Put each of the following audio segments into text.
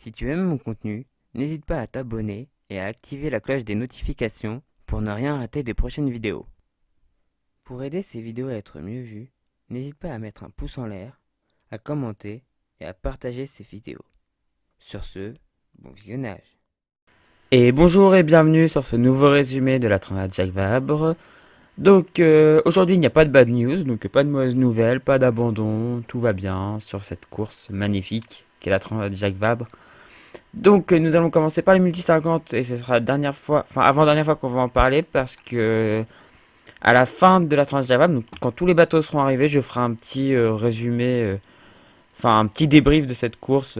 Si tu aimes mon contenu, n'hésite pas à t'abonner et à activer la cloche des notifications pour ne rien rater des prochaines vidéos. Pour aider ces vidéos à être mieux vues, n'hésite pas à mettre un pouce en l'air, à commenter et à partager ces vidéos. Sur ce, bon visionnage. Et bonjour et bienvenue sur ce nouveau résumé de la Transat Jacques Vabre. Donc aujourd'hui il n'y a pas de bad news, donc pas de mauvaises nouvelles, pas d'abandon, tout va bien sur cette course magnifique qu'est la Transat Jacques Vabre. Donc nous allons commencer par les multi 50 et ce sera la dernière fois, enfin avant-dernière fois qu'on va en parler parce que à la fin de la Transat Jacques Vabre, donc quand tous les bateaux seront arrivés, je ferai un petit résumé, enfin un petit débrief de cette course,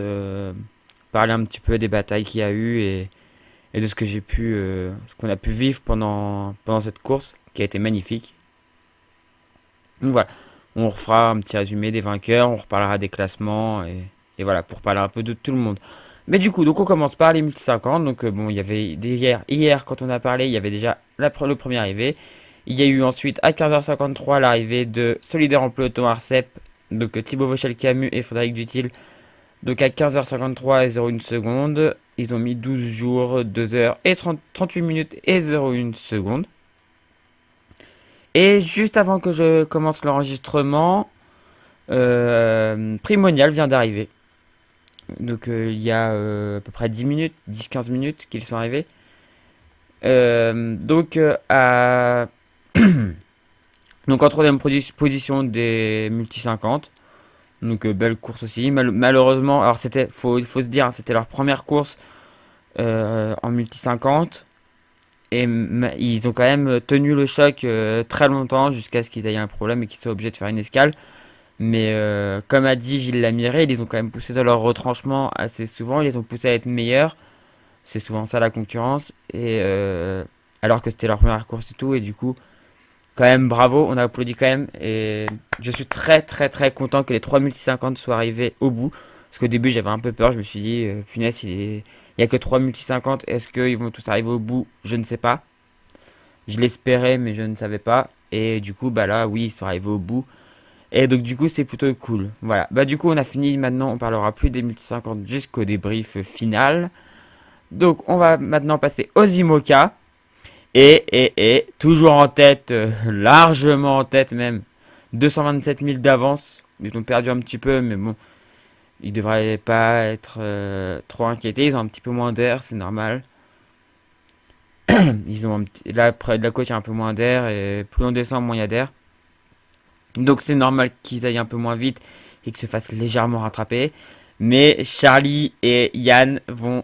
parler un petit peu des batailles qu'il y a eu et de ce que j'ai pu, ce qu'on a pu vivre pendant cette course qui a été magnifique. Donc voilà, on refera un petit résumé des vainqueurs, on reparlera des classements et voilà, pour parler un peu de tout le monde. Mais du coup, donc on commence par les multi 50. Donc bon, il y avait hier quand on a parlé, il y avait déjà le premier arrivé. Il y a eu ensuite à 15h53 l'arrivée de Solidaire en peloton Arcep, donc Thibaut Vauchel-Camus et Frédéric Dutil. Donc à 15h53 et 01 secondes, ils ont mis 12 jours, 2 heures et 38 minutes et 01 secondes. Et juste avant que je commence l'enregistrement, Primonial vient d'arriver. Donc il y a à peu près 10 minutes, 10-15 minutes qu'ils sont arrivés. Donc à donc en troisième position des multi 50. Donc belle course aussi. Malheureusement, alors faut se dire, hein, c'était leur première course en multi 50. Et ils ont quand même tenu le choc très longtemps jusqu'à ce qu'ils aient un problème et qu'ils soient obligés de faire une escale. Mais comme a dit Gilles Lamiré, ils les ont quand même poussés dans leur retranchement assez souvent. Ils les ont poussés à être meilleurs. C'est souvent ça la concurrence. Et alors que c'était leur première course et tout. Et du coup, quand même bravo. On a applaudi quand même. Et je suis très très très content que les 3650 soient arrivés au bout. Parce qu'au début j'avais un peu peur. Je me suis dit, punaise, il y a que 3650. Est-ce qu'ils vont tous arriver au bout? Je ne sais pas. Je l'espérais, mais je ne savais pas. Et du coup, bah là, oui, ils sont arrivés au bout. Et donc du coup c'est plutôt cool. Voilà. Bah du coup on a fini maintenant, on parlera plus des multi 50 jusqu'au débrief final. Donc on va maintenant passer aux IMOCA. Et toujours en tête, largement en tête même. 227 000 d'avance. Ils ont perdu un petit peu mais bon. Ils devraient pas être trop inquiétés. Ils ont un petit peu moins d'air, c'est normal. Ils ont là près de la côte il y a un peu moins d'air. Et plus on descend moins il y a d'air. Donc c'est normal qu'ils aillent un peu moins vite et qu'ils se fassent légèrement rattraper. Mais Charlie et Yann vont,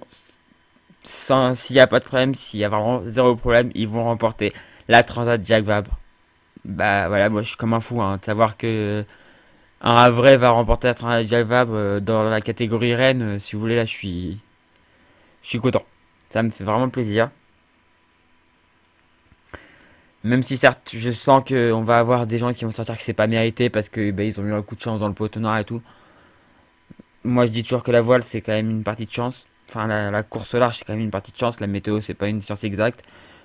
s'il n'y a pas de problème, s'il y a vraiment zéro problème, ils vont remporter la Transat Jacques Vabre. Bah voilà, moi je suis comme un fou hein, de savoir que un Havrais va remporter la Transat Jacques Vabre dans la catégorie Rennes. Si vous voulez, là je suis content. Ça me fait vraiment plaisir. Même si certes, je sens qu'on va avoir des gens qui vont sortir que c'est pas mérité parce que bah, ils ont eu un coup de chance dans le peloton noir et tout. Moi, je dis toujours que la voile, c'est quand même une partie de chance. Enfin, la course au large, c'est quand même une partie de chance. La météo, c'est pas une science exacte.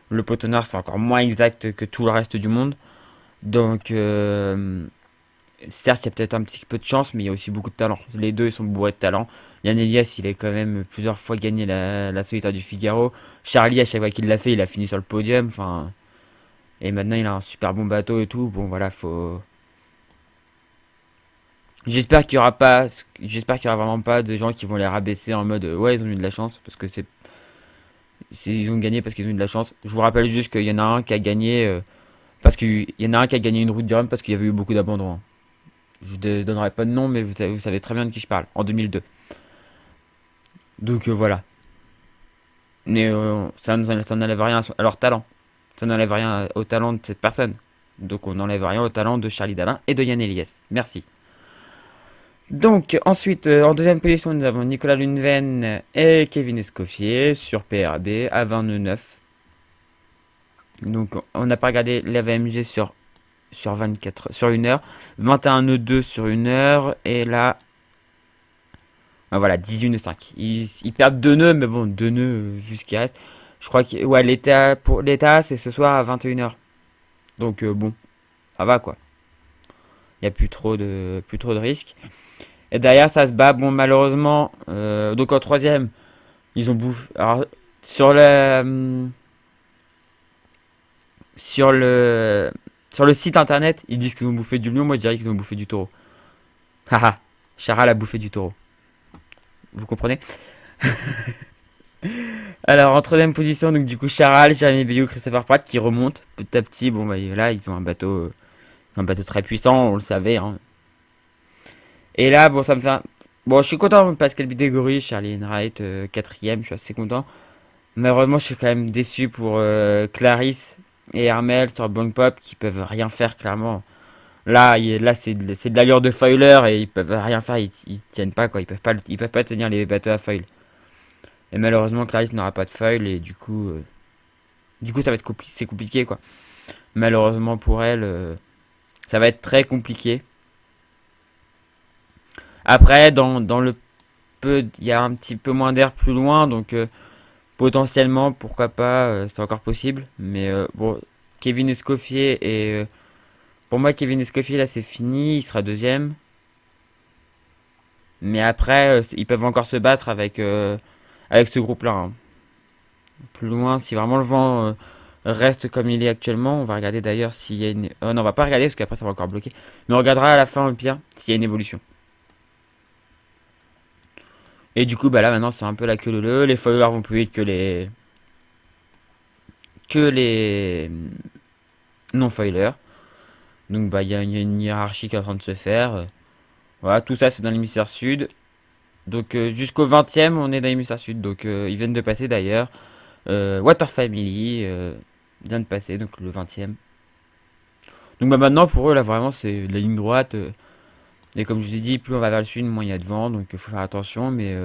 Le poteau noir, c'est encore moins exact que tout le reste du monde. Donc, certes, il y a peut-être un petit peu de chance, mais il y a aussi beaucoup de talent. Les deux, ils sont bourrés de talent. Yann Elias, il a quand même plusieurs fois gagné la solitaire du Figaro. Charlie, à chaque fois qu'il l'a fait, il a fini sur le podium. Enfin, et maintenant, il a un super bon bateau et tout. Bon, voilà, faut. J'espère qu'il y aura vraiment pas de gens qui vont les rabaisser en mode ouais ils ont eu de la chance parce que ils ont gagné parce qu'ils ont eu de la chance. Je vous rappelle juste qu'il y en a un qui a gagné parce qu'il y en a un qui a gagné une route du Rhum parce qu'il y avait eu beaucoup d'abandons, hein. Je ne donnerai pas de nom mais vous savez très bien de qui je parle en 2002. Donc voilà. Mais ça n'enlève rien à leur talent. Ça n'enlève rien au talent de cette personne. Donc on n'enlève rien au talent de Charlie Dalin et de Yann Elias. Merci. Donc, ensuite, en deuxième position, nous avons Nicolas Lunven et Kevin Escoffier sur PRB à 20 nœuds 9. Donc, on n'a pas regardé la VMG sur 24, sur 1 heure. 21 nœuds 2 sur 1 heure. Et là, voilà, 18 nœuds 5. Ils perdent 2 nœuds, mais bon, 2 nœuds vu ce qui reste. Je crois que ouais, pour l'état, c'est ce soir à 21 heures. Donc, bon, ça va quoi. Il n'y a plus trop de risques. Et derrière, ça se bat. Bon, malheureusement, donc en troisième, ils ont bouffé. Alors, sur le, sur le, sur le site internet, ils disent qu'ils ont bouffé du lion. Moi, je dirais qu'ils ont bouffé du taureau. Haha, Charal a bouffé du taureau. Vous comprenez? Alors, en troisième position, donc du coup, Charal, Jérémy Bayou, Christopher Pratt qui remontent petit à petit. Bon, bah là, ils ont un bateau très puissant, on le savait, hein. Et là, bon, ça me fait. Bon, je suis content, Pascal Bidégory, Charlie Enright, quatrième, je suis assez content. Malheureusement, je suis quand même déçu pour Clarisse et Hermel sur Bang Pop qui peuvent rien faire, clairement. Là, là c'est de l'allure de foiler et ils peuvent rien faire, ils tiennent pas, quoi. Ils peuvent pas tenir les bateaux à foil. Et malheureusement, Clarisse n'aura pas de foil et du coup, ça va être c'est compliqué, quoi. Malheureusement pour elle, ça va être très compliqué. Après, dans le peu, il y a un petit peu moins d'air plus loin, donc potentiellement, pourquoi pas, c'est encore possible. Mais bon, Kevin Escoffier et pour moi, Kevin Escoffier là, c'est fini, il sera deuxième. Mais après, ils peuvent encore se battre avec ce groupe-là, hein. Plus loin, si vraiment le vent reste comme il est actuellement, on va regarder d'ailleurs s'il y a une. Non, on va pas regarder parce qu'après ça va encore bloquer. Mais on regardera à la fin au pire s'il y a une évolution. Et du coup, bah là maintenant c'est un peu la queue leu. Les followers vont plus vite que les non-foilers. Donc bah il y a une hiérarchie qui est en train de se faire. Voilà, tout ça c'est dans l'hémisphère sud. Donc jusqu'au 20e on est dans l'hémisphère sud. Donc ils viennent de passer d'ailleurs. Water Family vient de passer, donc le 20e. Donc bah maintenant pour eux là vraiment c'est la ligne droite. Et comme je vous ai dit, plus on va vers le sud, moins il y a de vent. Donc il faut faire attention. Mais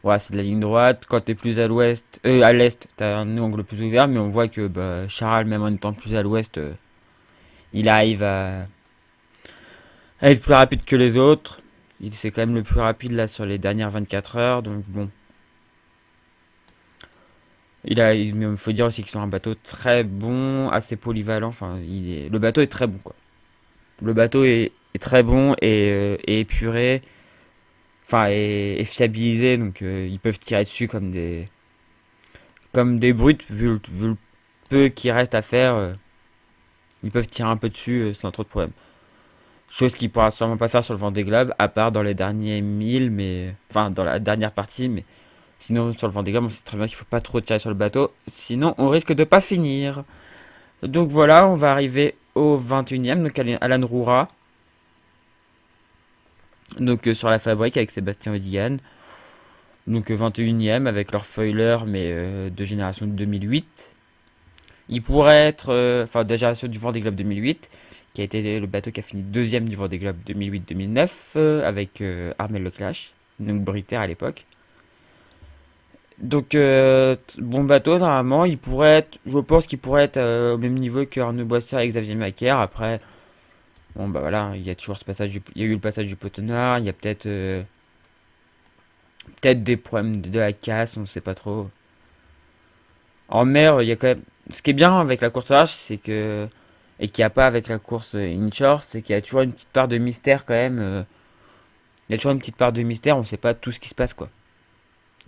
voilà, c'est de la ligne droite. Quand t'es plus à l'ouest, à l'est, t'as un angle plus ouvert. Mais on voit que bah, Charal, même en étant plus à l'ouest, il arrive à être plus rapide que les autres. Il c'est quand même le plus rapide là sur les dernières 24 heures. Donc bon. Il faut dire aussi qu'ils sont un bateau très bon, assez polyvalent. Enfin, le bateau est très bon, quoi. Le bateau est très bon et épuré. Enfin, et fiabilisé. Donc, ils peuvent tirer dessus comme des brutes, vu le peu qu'il reste à faire. Ils peuvent tirer un peu dessus sans trop de problème. Chose qu'ils pourra sûrement pas faire sur le Vendée Globe, à part dans les derniers 1000, mais enfin dans la dernière partie, mais sinon sur le Vendée Globe, on sait très bien qu'il faut pas trop tirer sur le bateau, sinon on risque de pas finir. Donc voilà, on va arriver au 21e, donc Alan Roura, donc sur la fabrique avec Sébastien Odigan. Donc 21e avec leur foiler, mais de génération de 2008. Il pourrait être, enfin de génération du Vendée Globe 2008, qui a été le bateau qui a fini deuxième du Vendée Globe 2008-2009, avec Armel Leclache, donc Britair à l'époque. Donc, bon bateau, normalement, je pense qu'il pourrait être au même niveau que Arnaud Boissière et Xavier Macaire. Après, bon, bah voilà, il y a toujours il y a eu le passage du Poteau Noir, il y a peut-être des problèmes de la casse, on ne sait pas trop. En mer, il y a quand même, ce qui est bien avec la course au large, et qu'il n'y a pas avec la course inshore, c'est qu'il y a toujours une petite part de mystère quand même. Il y a toujours une petite part de mystère, on ne sait pas tout ce qui se passe, quoi.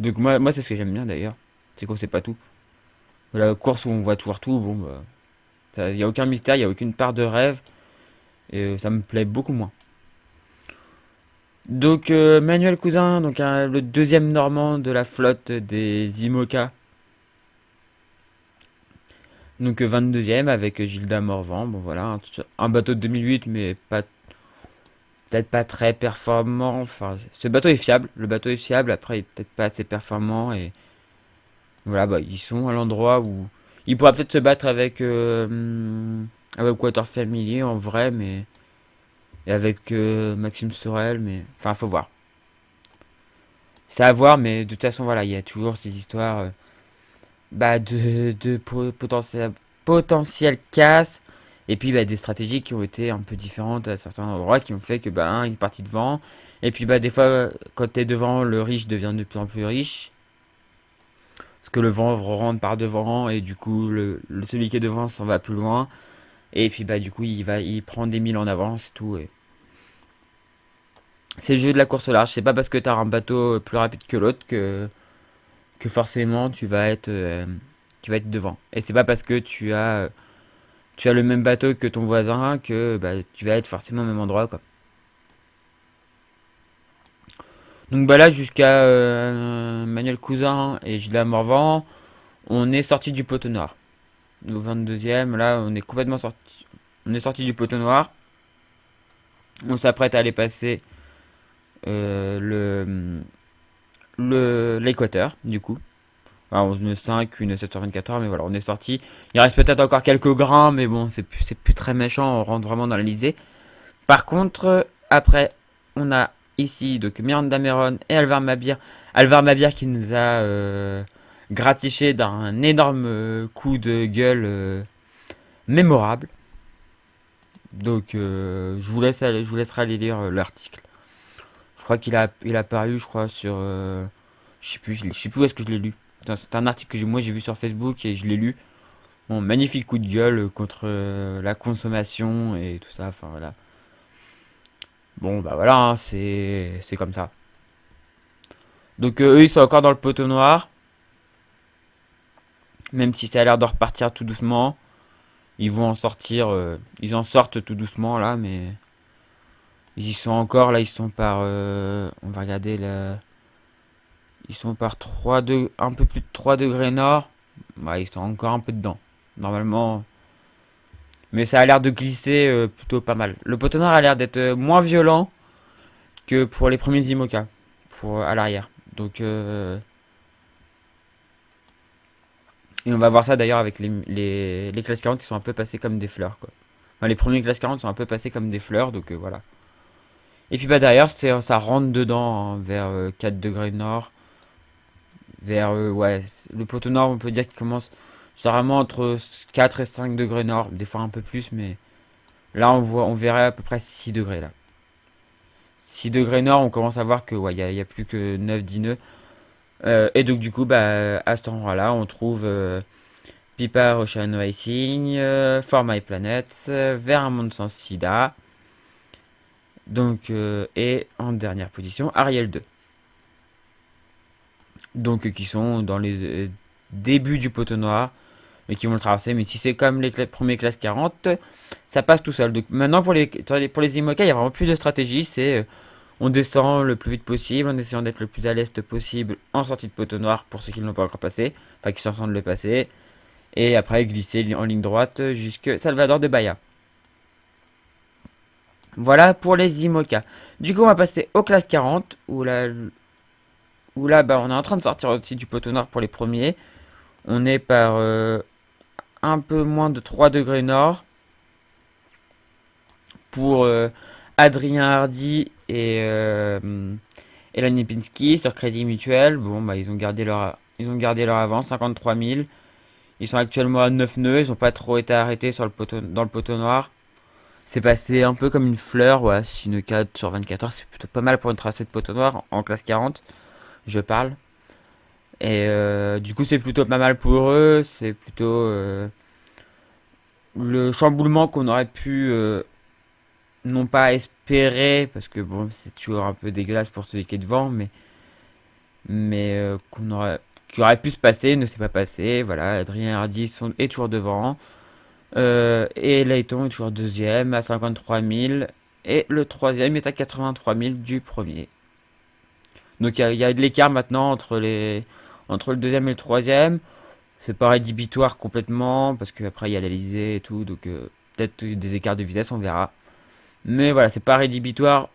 Donc moi c'est ce que j'aime bien d'ailleurs, c'est qu'on sait pas tout. La course où on voit toujours tout, bon, bah, il n'y a aucun mystère, il n'y a aucune part de rêve. Et ça me plaît beaucoup moins. Donc Manuel Cousin, donc le deuxième Normand de la flotte des IMOCA. Donc 22e avec Gilda Morvan. Bon voilà, un bateau de 2008 mais pas peut-être pas très performant. Enfin, ce bateau est fiable, le bateau est fiable, après il est peut-être pas assez performant et voilà, bah ils sont à l'endroit où il pourra peut-être se battre avec Water Family en vrai, mais et avec Maxime Sorel, mais enfin faut voir. C'est à voir, mais de toute façon voilà, il y a toujours ces histoires bah, de potentiel casse et puis bah, des stratégies qui ont été un peu différentes à certains endroits qui ont fait que bah, il est parti devant et puis bah des fois quand t'es devant le riche devient de plus en plus riche parce que le vent rentre par devant et du coup celui qui est devant s'en va plus loin et puis bah du coup il prend des milles en avance et tout C'est le jeu de la course au large. C'est pas parce que tu as un bateau plus rapide que l'autre que forcément tu vas être devant. Et c'est pas parce que tu as le même bateau que ton voisin que bah, tu vas être forcément au même endroit, quoi. Donc bah là, jusqu'à Manuel Cousin et Gilles Morvan, on est sorti du poteau noir. Au 22e, là, on est complètement sorti. On est sorti du poteau noir. On s'apprête à aller passer l'équateur, du coup. Alors, 11,5, une 724 heures, mais voilà, on est sorti. Il reste peut-être encore quelques grains, mais bon, c'est plus très méchant, on rentre vraiment dans l'Elysée. Par contre, après, on a ici donc Miranda Meron et Alvar Mabir. Alvar Mabir qui nous a gratifié d'un énorme coup de gueule mémorable. Donc, je vous laisserai aller lire l'article. Je crois il a paru, je crois, sur. Je sais plus où est-ce que je l'ai lu. C'est un article que moi j'ai vu sur Facebook et je l'ai lu. Bon, magnifique coup de gueule contre la consommation et tout ça. Enfin voilà. Bon bah voilà, hein, c'est comme ça. Donc eux ils sont encore dans le poteau noir. Même si ça a l'air de repartir tout doucement. Ils vont en sortir. Ils en sortent tout doucement là, mais ils y sont encore là. Ils sont par. On va regarder là. Ils sont par 3 un peu plus de 3 degrés nord. Ouais, ils sont encore un peu dedans. Normalement. Mais ça a l'air de glisser plutôt pas mal. Le poteau noir a l'air d'être moins violent que pour les premiers IMOCA. À l'arrière. Donc. Et on va voir ça d'ailleurs avec les classes 40 qui sont un peu passées comme des fleurs, quoi. Enfin, les premiers classes 40 sont un peu passés comme des fleurs, donc voilà. Et puis bah derrière, ça rentre dedans, hein, vers 4 degrés nord. Vers, ouais, le poteau nord, on peut dire qu'il commence généralement entre 4 et 5 degrés nord. Des fois un peu plus, mais là, on verrait à peu près 6 degrés, là. 6 degrés nord, on commence à voir que, ouais, y a plus que 9-10 nœuds. Et donc, du coup, bah, à cet endroit-là, on trouve Pipa Ocean Racing, For My Planet, Vers un monde sans sida. Donc, et en dernière position, Ariel 2. Donc, qui sont dans les débuts du poteau noir et qui vont le traverser. Mais si c'est comme les premiers classes 40, ça passe tout seul. Donc, maintenant, pour les IMOCA, il y a vraiment plus de stratégie. C'est on descend le plus vite possible en essayant d'être le plus à l'est possible en sortie de poteau noir pour ceux qui ne l'ont pas encore passé, enfin qui sont en train de le passer. Et après, glisser en ligne droite jusque Salvador de Bahia. Voilà pour les IMOCA. Du coup, on va passer aux classes 40, où là bah, on est en train de sortir aussi du poteau noir pour les premiers. On est par un peu moins de 3 degrés nord pour Adrien Hardy et Lanny Lipinski sur Crédit Mutuel. Bon, bah, ils ont gardé leur avance, 53 000. Ils sont actuellement à 9 nœuds, ils n'ont pas trop été arrêtés dans le poteau noir. C'est passé un peu comme une fleur, ouais, c'est une 4 sur 24 heures, c'est plutôt pas mal pour une tracée de poteau noir en classe 40, je parle. Et du coup, c'est plutôt pas mal pour eux, c'est plutôt le chamboulement qu'on aurait pu non pas espérer, parce que bon, c'est toujours un peu dégueulasse pour celui qui est devant, mais qui aurait pu se passer, ne s'est pas passé. Voilà, Adrien Hardy est toujours devant. Et Layton est toujours deuxième à 53 000. Et le troisième est à 83 000 du premier. Donc il y a de l'écart maintenant entre le deuxième et le troisième. C'est pas rédhibitoire complètement, parce qu'après il y a l'Elysée et tout, donc peut-être des écarts de vitesse, on verra. Mais voilà, c'est pas rédhibitoire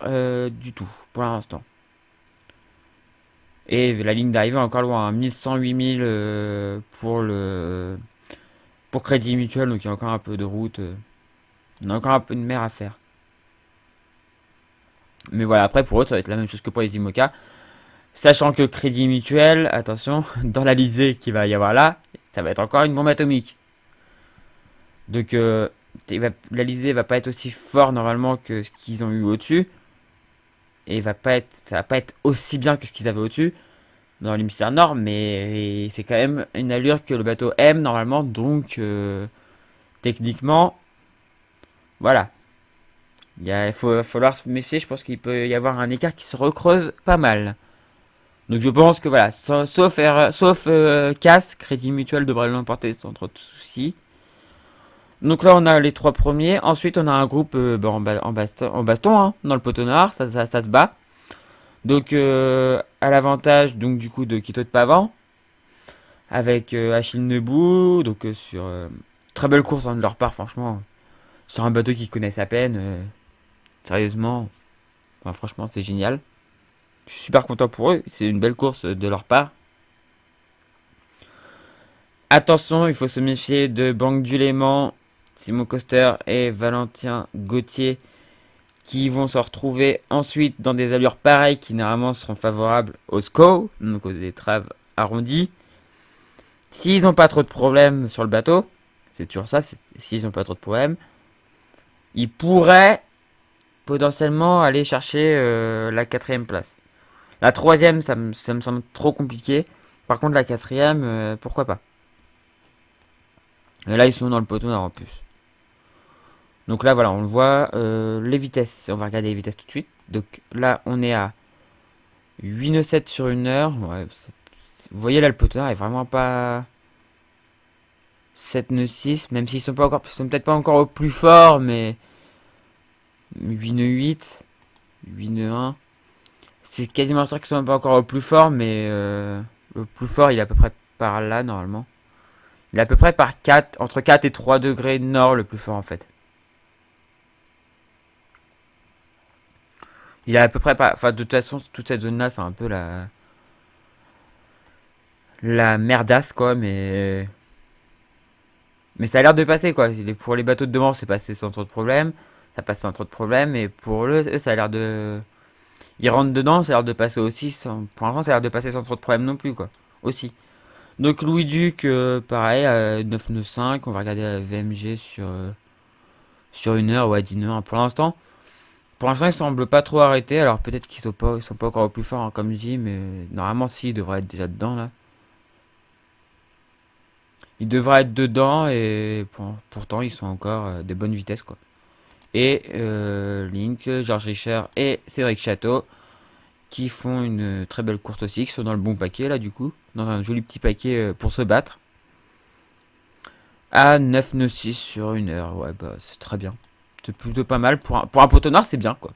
du tout, pour l'instant. Et la ligne d'arrivée est encore loin, hein, 1108 000 pour Crédit Mutuel, donc il y a encore un peu de route. On a encore un peu de mer à faire. Mais voilà, après pour eux, ça va être la même chose que pour les IMOCA. Sachant que Crédit Mutuel, attention, dans l'Alizé qu'il va y avoir là, ça va être encore une bombe atomique. Donc l'Alizé va pas être aussi fort normalement que ce qu'ils ont eu au-dessus. Et ça va pas être aussi bien que ce qu'ils avaient au-dessus dans l'hémisphère nord, mais c'est quand même une allure que le bateau aime normalement, donc techniquement, voilà. Il va falloir se méfier, je pense qu'il peut y avoir un écart qui se recreuse pas mal. Donc je pense que voilà, sauf casse, Crédit Mutuel devrait l'emporter sans trop de soucis. Donc là on a les trois premiers, ensuite on a un groupe en baston hein, dans le poteau noir, ça se bat. Donc à l'avantage donc du coup de Quito de Pavan, avec Achille Nebou, donc sur très belle course hein, de leur part franchement, sur un bateau qu'ils connaissent à peine, sérieusement, enfin, franchement c'est génial. Je suis super content pour eux, c'est une belle course de leur part. Attention, il faut se méfier de Banque du Léman, Simon Coster et Valentin Gauthier qui vont se retrouver ensuite dans des allures pareilles qui normalement seront favorables aux SCO, donc aux étraves arrondies. S'ils n'ont pas trop de problèmes sur le bateau, c'est toujours ça, s'ils n'ont pas trop de problèmes, ils pourraient potentiellement aller chercher la quatrième place. La troisième, ça me semble trop compliqué. Par contre, la quatrième, pourquoi pas. Et là, ils sont dans le poteau nord en plus. Donc là, voilà, on le voit. Les vitesses, on va regarder les vitesses tout de suite. Donc là, on est à 8 nœuds 7 sur 1 heure. Ouais, vous voyez là, le poteau nord est vraiment pas 7 nœuds 6, même s'ils sont pas encore, ils sont peut-être pas encore au plus fort, mais 8 nœuds 8, 8 nœuds 1. C'est quasiment sûr qu'ils sont pas encore au plus fort, mais le plus fort, il est à peu près par là, normalement. Il est à peu près par 4, entre 4 et 3 degrés nord, le plus fort, en fait. Il est à peu près pas... Enfin, de toute façon, toute cette zone-là, c'est un peu la merdasse, quoi, mais... Mais ça a l'air de passer, quoi. Pour les bateaux de devant, c'est passé sans trop de problèmes. Ça passe sans trop de problèmes, et pour eux, ça a l'air de... Ils rentrent dedans, ça a l'air de passer aussi sans... Pour l'instant, ça a l'air de passer sans trop de problèmes non plus, quoi. Aussi. Donc Louis Duc, pareil, à 9,95. On va regarder la VMG sur 1 heure, ouais, 10 heures pour l'instant, ils semblent pas trop arrêtés. Alors peut-être ils sont pas encore au plus fort, hein, comme je dis, mais normalement, si, ils devraient être déjà dedans, là. Ils devraient être dedans, et pourtant, ils sont encore des bonnes vitesses, quoi. Et Link, Georges Richer et Cédric Château qui font une très belle course aussi, qui sont dans le bon paquet, là, du coup. Dans un joli petit paquet pour se battre. À 9,96 sur 1 heure, ouais, bah, c'est très bien. C'est plutôt pas mal. Pour un poteau noir, c'est bien, quoi.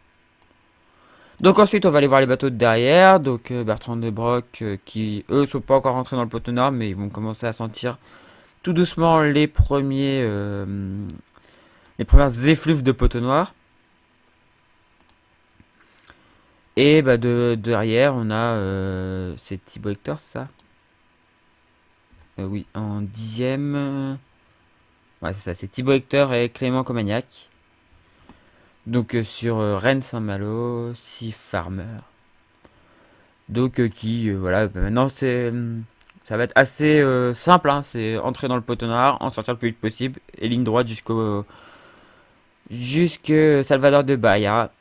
Donc ensuite, on va aller voir les bateaux de derrière. Donc Bertrand de Broc, qui, eux, sont pas encore rentrés dans le poteau noir, mais ils vont commencer à sentir tout doucement les premières effluves de poteau noir. Et bah, derrière, on a... c'est Thibaut Hector, c'est ça Oui, en 10e... ouais, c'est ça, c'est Thibaut Hector et Clément Comagnac. Donc sur Rennes Saint-Malo, Sea Farmer. Donc voilà, bah, maintenant ça va être assez simple, hein, c'est entrer dans le poteau noir, en sortir le plus vite possible, et ligne droite jusque Salvador de Bahia.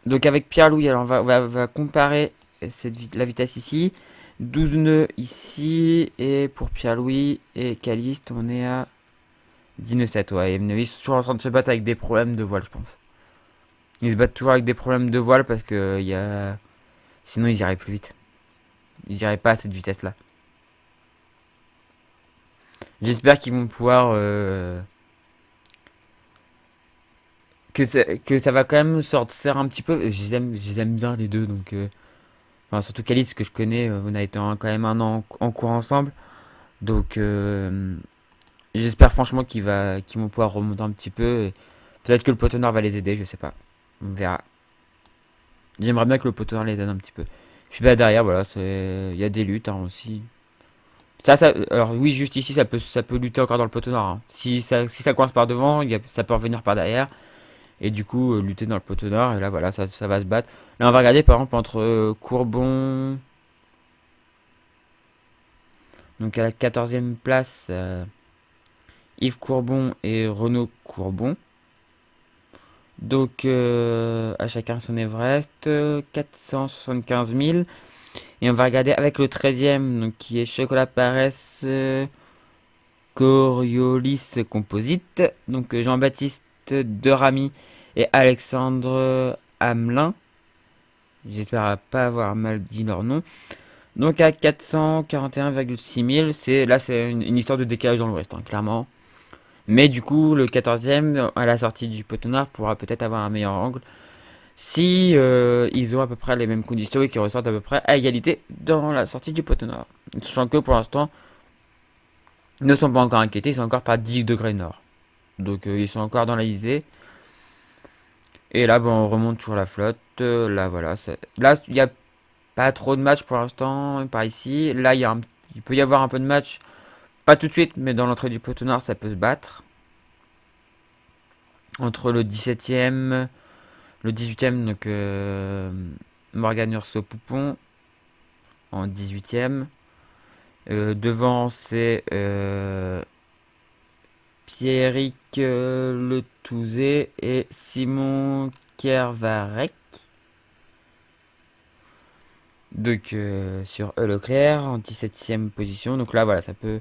Donc avec Pierre-Louis, alors on va comparer la vitesse ici. 12 nœuds ici, et pour Pierre-Louis et Caliste, on est à 10 nœuds 7, ouais. Et ils sont toujours en train de se battre avec des problèmes de voile, je pense. Ils se battent toujours avec des problèmes de voile parce que sinon ils iraient plus vite. Ils iraient pas à cette vitesse-là. J'espère qu'ils vont pouvoir que ça va quand même sortir un petit peu. Je les aime bien les deux, donc enfin surtout Calice que je connais, on a été quand même un an en cours ensemble, donc j'espère franchement qu'ils vont pouvoir remonter un petit peu. Et peut-être que le poteau nord va les aider, je sais pas, on verra. J'aimerais bien que le poteau nord les aide un petit peu. Puis bah derrière, voilà, il y a des luttes hein, aussi. Alors oui, juste ici, ça peut lutter encore dans le poteau nord, hein. Si ça coince par devant, ça peut revenir par derrière. Et du coup, lutter dans le poteau nord. Et là, voilà, ça va se battre. Là, on va regarder par exemple entre Courbon. Donc à la 14e place, Yves Courbon et Renaud Courbon. Donc à chacun son Everest, 475 000. Et on va regarder avec le 13e, donc, qui est Chocolat Paresse Coriolis Composite. Donc Jean-Baptiste Deramy et Alexandre Hamelin. J'espère pas avoir mal dit leur nom. Donc à 441,6 000, c'est une histoire de décalage dans l'Ouest, hein, clairement. Mais du coup, le 14e, à la sortie du poteau noir, pourra peut-être avoir un meilleur angle si ils ont à peu près les mêmes conditions et qu'ils ressortent à peu près à égalité dans la sortie du poteau nord. Sachant que pour l'instant, ils ne sont pas encore inquiétés, ils sont encore pas 10 degrés nord. Donc ils sont encore dans la lisée. Et là, bon, on remonte toujours la flotte. Là, voilà. Là, il n'y a pas trop de matchs pour l'instant par ici. Là, il peut y avoir un peu de match. Pas tout de suite, mais dans l'entrée du poteau noir, ça peut se battre. Entre le 17e, le 18e, donc Morgan Urso Poupon en 18e. Devant, c'est Pierrick Le Touzé et Simon Kervarek. Donc sur E Leclerc en 17e position. Donc là, voilà, ça peut.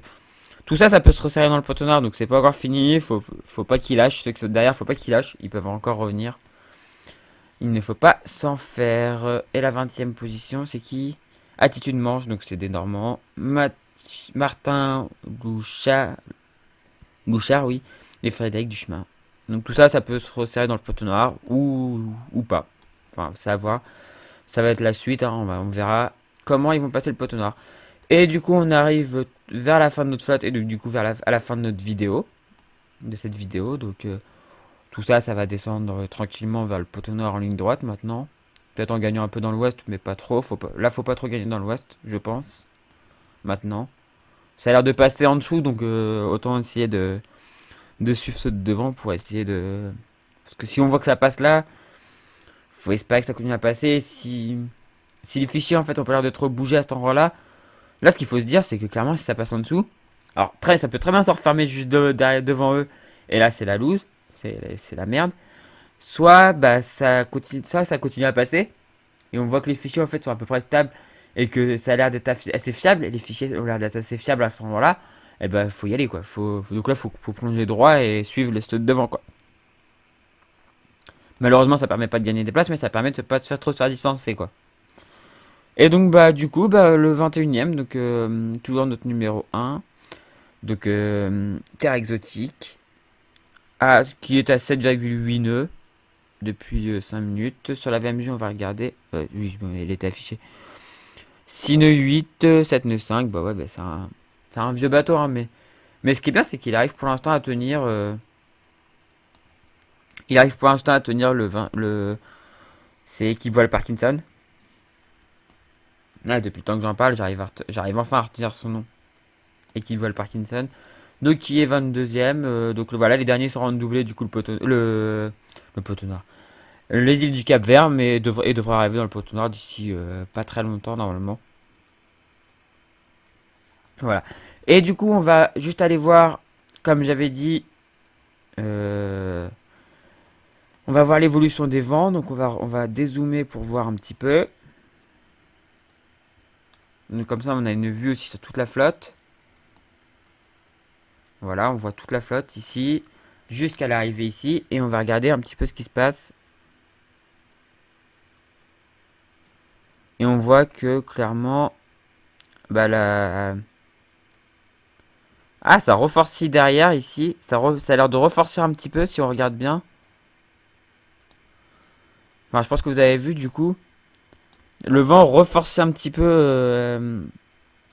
Tout ça, ça peut se resserrer dans le poteau noir. Donc c'est pas encore fini. Faut pas qu'ils lâchent. Ceux qui sont derrière, faut pas qu'ils lâchent. Ils peuvent encore revenir. Il ne faut pas s'en faire. Et la 20e position, c'est qui? Attitude Manche. Donc c'est des Normands. Martin Louchard, oui. Et Frédéric Duchemin. Donc tout ça, ça peut se resserrer dans le poteau noir ou pas. Enfin, ça à voir. Ça va être la suite, hein, on verra comment ils vont passer le poteau noir. Et du coup, on arrive vers la fin de notre flotte et du coup à la fin de notre vidéo, de cette vidéo. Donc tout ça, ça va descendre tranquillement vers le poteau noir en ligne droite maintenant. Peut-être en gagnant un peu dans l'ouest, mais pas trop. Là, faut pas trop gagner dans l'ouest, je pense. Maintenant. Ça a l'air de passer en dessous, donc autant essayer de suivre ceux de devant pour essayer de... Parce que si on voit que ça passe là, faut espérer que ça continue à passer. Si les fichiers en fait ont pas l'air de trop bouger à cet endroit-là, là ce qu'il faut se dire c'est que clairement si ça passe en dessous, alors ça peut très bien se refermer juste devant eux, et là c'est la loose, c'est la merde. Soit bah ça continue à passer, et on voit que les fichiers en fait sont à peu près stables, et que ça a l'air d'être assez fiable, et les fichiers ont l'air d'être assez fiables à ce moment-là, et bah faut y aller quoi. Donc là faut plonger droit et suivre les studs devant quoi. Malheureusement, ça permet pas de gagner des places, mais ça permet de pas de faire trop se faire distancer, quoi. Et donc, bah, du coup, bah, le 21e, donc, toujours notre numéro 1. Donc, Terre Exotique, qui est à 7,8 nœuds depuis 5 minutes. Sur la VMG, on va regarder. Oui, bon, il était affiché. 6 nœuds 8, 7 nœuds 5. Bah ouais, bah, c'est un vieux bateau, hein, mais ce qui est bien, c'est qu'il arrive pour l'instant à tenir. Il arrive pour l'instant à tenir c'est qui voit le Parkinson. Ah, depuis le temps que j'en parle, j'arrive enfin à retenir son nom. Et qui voit le Parkinson. Donc qui est 22e. Donc voilà, les derniers seront doublés du coup le poteau noir. Les îles du Cap Vert, mais devrait arriver dans le poteau noir d'ici pas très longtemps normalement. Voilà. Et du coup, on va juste aller voir, comme j'avais dit, on va voir l'évolution des vents. Donc on va dézoomer pour voir un petit peu. Donc comme ça, on a une vue aussi sur toute la flotte. Voilà, on voit toute la flotte ici, jusqu'à l'arrivée ici. Et on va regarder un petit peu ce qui se passe. Et on voit que clairement, bah ah, ça reforcit derrière ici. Ça a l'air de reforcer un petit peu si on regarde bien. Enfin, je pense que vous avez vu du coup. Le vent reforce un petit peu.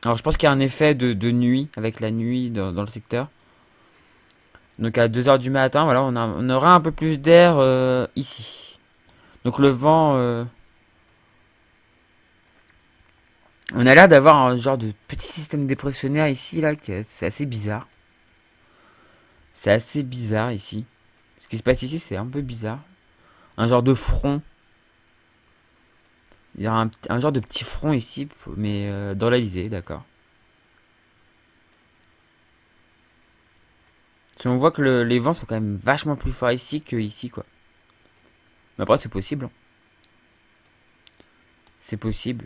Alors je pense qu'il y a un effet de nuit, avec la nuit dans le secteur. Donc à 2 heures du matin, voilà, on aura un peu plus d'air ici. Donc le vent... on a l'air d'avoir un genre de petit système dépressionnaire ici, là, c'est assez bizarre. C'est assez bizarre ici. Ce qui se passe ici, c'est un peu bizarre. Un genre de front. Il y a un genre de petit front ici, mais dans l'Elysée, d'accord. Si on voit que les vents sont quand même vachement plus forts ici que ici, quoi. Mais après, c'est possible, hein. C'est possible.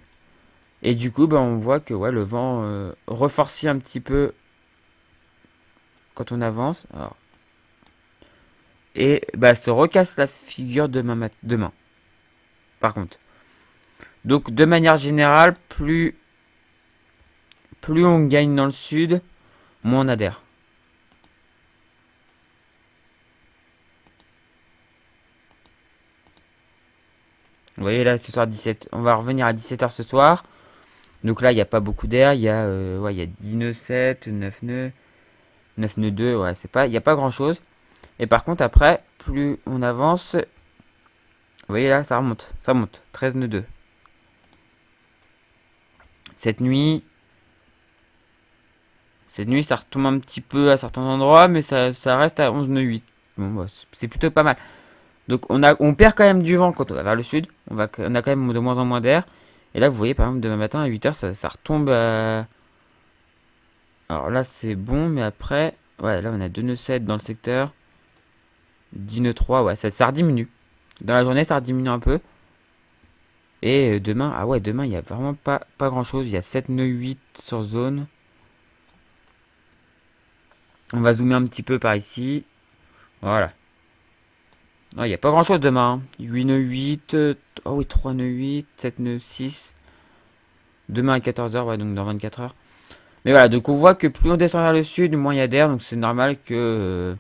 Et du coup, bah, on voit que ouais, le vent reforcit un petit peu quand on avance. Alors, et bah, se recasse la figure demain, par contre. Donc de manière générale, plus on gagne dans le sud, moins on adhère. Vous voyez là, ce soir 17, on va revenir à 17h ce soir. Donc là, il n'y a pas beaucoup d'air, ouais, il y a 10 nœuds 7, 9 nœuds, 9 nœuds 2, ouais, il n'y a pas grand chose. Et par contre, après, plus on avance, vous voyez là, ça monte, 13 nœuds 2. Cette nuit, ça retombe un petit peu à certains endroits, mais ça reste à 11 nœuds 8. Bon, bah, c'est plutôt pas mal. Donc on perd quand même du vent quand on va vers le sud. On a quand même de moins en moins d'air. Et là, vous voyez, par exemple, demain matin à 8h, ça retombe à... Alors là, c'est bon, mais après... Ouais, là, on a 2 nœuds 7 dans le secteur. 10 nœuds 3, ouais, ça rediminue. Dans la journée, ça rediminue un peu. Et demain, ah ouais, demain, il n'y a vraiment pas grand-chose. Il y a 7 nœuds 8 sur zone. On va zoomer un petit peu par ici. Voilà. Non, il n'y a pas grand-chose demain. 8 nœuds 8. Oh oui, 3 nœuds 8. 7 nœuds 6. Demain à 14h, ouais, donc dans 24 heures. Mais voilà, donc on voit que plus on descend vers le sud, moins il y a d'air. Donc c'est normal que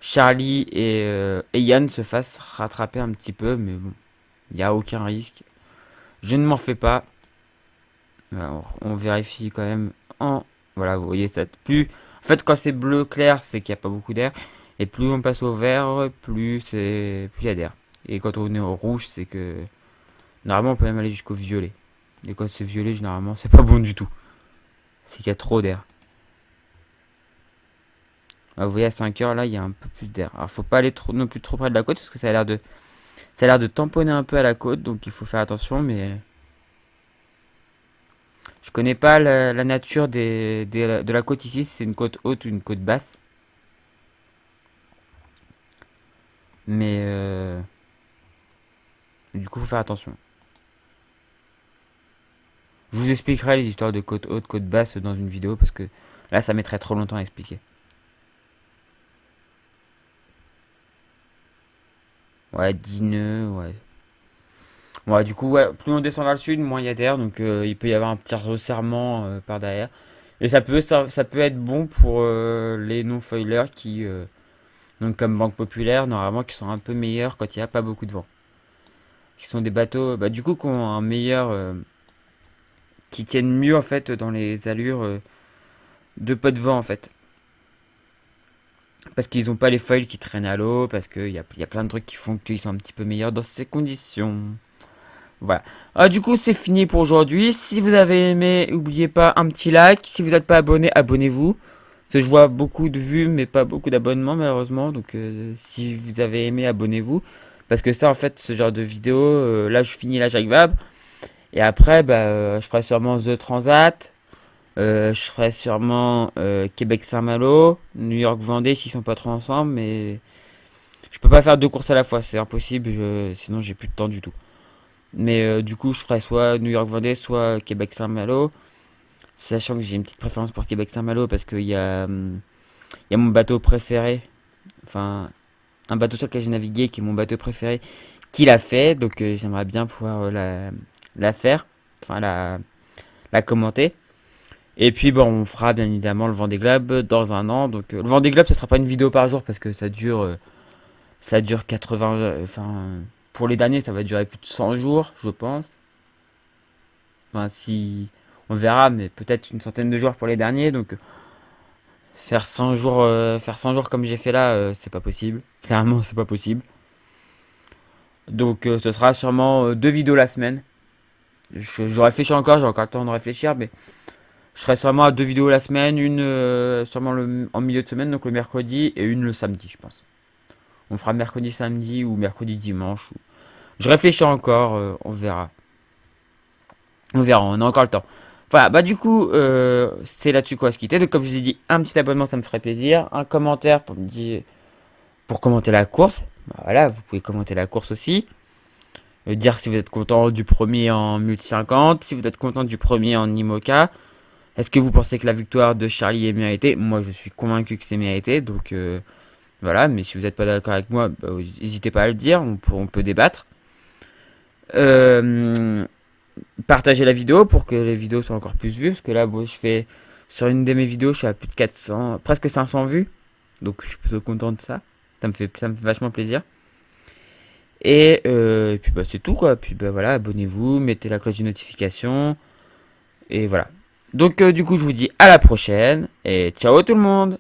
Charlie et Yann se fassent rattraper un petit peu. Mais bon, il n'y a aucun risque. Je ne m'en fais pas. Alors, on vérifie quand même en... Voilà, vous voyez, ça plus... En fait, quand c'est bleu clair, c'est qu'il n'y a pas beaucoup d'air. Et plus on passe au vert, plus il y a d'air. Et quand on est au rouge, c'est que... Normalement, on peut même aller jusqu'au violet. Et quand c'est violet, généralement, c'est pas bon du tout. C'est qu'il y a trop d'air. Ah, vous voyez, à 5 heures, là, il y a un peu plus d'air. Alors, faut pas aller non plus trop près de la côte, parce que ça a l'air de tamponner un peu à la côte. Donc, il faut faire attention, mais... Je connais pas la nature de la côte ici, si c'est une côte haute ou une côte basse. Mais du coup, faut faire attention. Je vous expliquerai les histoires de côte haute, côte basse dans une vidéo parce que là, ça mettrait trop longtemps à expliquer. Ouais, 10 nœuds, ouais. Ouais, du coup, ouais, plus on descend vers le sud, moins il y a d'air, donc il peut y avoir un petit resserrement par derrière. Et ça peut être bon pour les non-foilers qui, donc comme Banque Populaire, normalement, qui sont un peu meilleurs quand il n'y a pas beaucoup de vent. Qui sont des bateaux, bah, du coup, qui ont un meilleur, qui tiennent mieux en fait dans les allures de peu de vent en fait. Parce qu'ils n'ont pas les foils qui traînent à l'eau, parce qu'il y a plein de trucs qui font qu'ils sont un petit peu meilleurs dans ces conditions. Voilà. Ah, du coup, c'est fini pour aujourd'hui. Si vous avez aimé, n'oubliez pas un petit like. Si vous n'êtes pas abonné, abonnez-vous. Parce que je vois beaucoup de vues, mais pas beaucoup d'abonnements, malheureusement. Donc, si vous avez aimé, abonnez-vous. Parce que ça, en fait, ce genre de vidéo, là, je finis la Jacques Vabre. Et après, bah, je ferai sûrement The Transat. Je ferai sûrement Québec-Saint-Malo, New York-Vendée s'ils sont pas trop ensemble. Mais je peux pas faire deux courses à la fois, c'est impossible. Sinon, j'ai plus de temps du tout. Mais du coup, je ferai soit New York-Vendée, soit Québec-Saint-Malo. Sachant que j'ai une petite préférence pour Québec-Saint-Malo parce il y a mon bateau préféré. Enfin, un bateau sur lequel j'ai navigué qui est mon bateau préféré qui l'a fait. Donc j'aimerais bien pouvoir la faire. Enfin, la commenter. Et puis bon, on fera bien évidemment le Vendée Globe dans un an. Donc le Vendée Globe, ce sera pas une vidéo par jour parce que ça dure 80. Enfin, pour les derniers, ça va durer plus de 100 jours, je pense. Enfin, si on verra, mais peut-être une centaine de jours pour les derniers. Donc faire 100 jours comme j'ai fait là, c'est pas possible. Clairement, c'est pas possible. Donc ce sera sûrement deux vidéos la semaine. Je réfléchis encore, j'ai encore le temps de réfléchir, mais je serai sûrement à deux vidéos la semaine, une sûrement en milieu de semaine, donc le mercredi, et une le samedi, je pense. On fera mercredi, samedi ou mercredi, dimanche. Je réfléchis encore, on verra. On verra, on a encore le temps. Voilà, bah du coup, c'est là-dessus qu'on va se quitter. Donc comme je vous ai dit, un petit abonnement, ça me ferait plaisir. Un commentaire pour me dire, pour commenter la course. Bah, voilà, vous pouvez commenter la course aussi. Dire si vous êtes content du premier en multi 50, si vous êtes content du premier en IMOCA. Est-ce que vous pensez que la victoire de Charlie est méritée? Moi, je suis convaincu que c'est mérité. Donc Voilà, mais si vous n'êtes pas d'accord avec moi, bah, n'hésitez pas à le dire, on peut débattre. Euh, Partagez la vidéo pour que les vidéos soient encore plus vues, parce que là, bon, sur une de mes vidéos, je suis à plus de 400, presque 500 vues, donc je suis plutôt content de ça. Ça me fait vachement plaisir. Et puis bah, c'est tout quoi. Puis bah voilà, abonnez-vous, mettez la cloche de notification. Et voilà. Donc du coup, je vous dis à la prochaine. Et ciao tout le monde!